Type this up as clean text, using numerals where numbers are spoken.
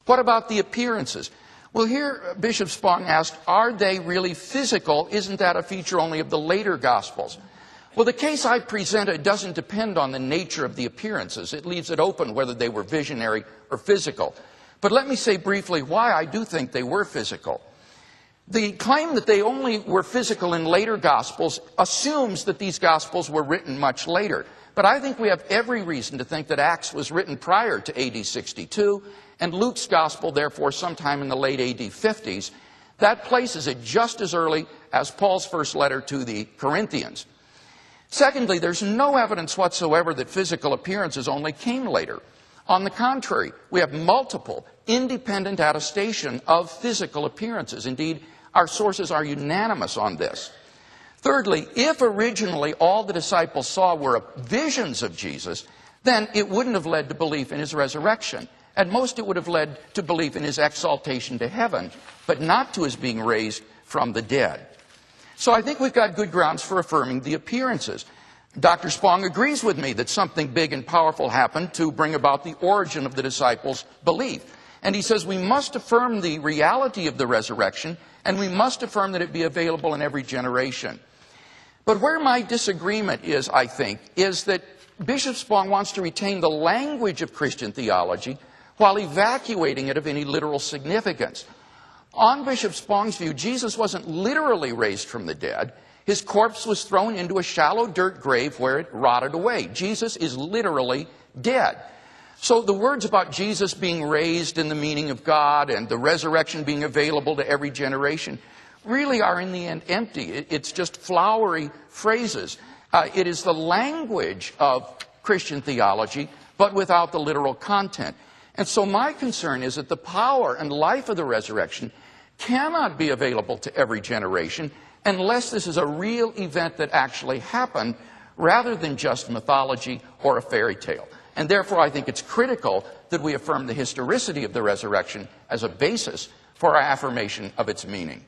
What about the appearances? Well, here Bishop Spong asked, are they really physical? Isn't that a feature only of the later Gospels? Well, the case I presented doesn't depend on the nature of the appearances. It leaves it open whether they were visionary or physical. But let me say briefly why I do think they were physical. The claim that they only were physical in later Gospels assumes that these Gospels were written much later. But I think we have every reason to think that Acts was written prior to AD 62, and Luke's Gospel, therefore, sometime in the late AD 50s. That places it just as early as Paul's first letter to the Corinthians. Secondly, there's no evidence whatsoever that physical appearances only came later. On the contrary, we have multiple independent attestation of physical appearances. Indeed, our sources are unanimous on this. Thirdly, if originally all the disciples saw were visions of Jesus, then it wouldn't have led to belief in his resurrection. At most, it would have led to belief in his exaltation to heaven, but not to his being raised from the dead. So I think we've got good grounds for affirming the appearances. Dr. Spong agrees with me that something big and powerful happened to bring about the origin of the disciples' belief. And he says we must affirm the reality of the resurrection, and we must affirm that it be available in every generation. But where my disagreement is, I think, is that Bishop Spong wants to retain the language of Christian theology while evacuating it of any literal significance. On Bishop Spong's view, Jesus wasn't literally raised from the dead. His corpse was thrown into a shallow dirt grave where it rotted away. Jesus is literally dead. So the words about Jesus being raised in the meaning of God and the resurrection being available to every generation really are in the end empty. It's just flowery phrases. It is the language of Christian theology, but without the literal content. And so my concern is that the power and life of the resurrection cannot be available to every generation unless this is a real event that actually happened rather than just mythology or a fairy tale. And therefore, I think it's critical that we affirm the historicity of the resurrection as a basis for our affirmation of its meaning.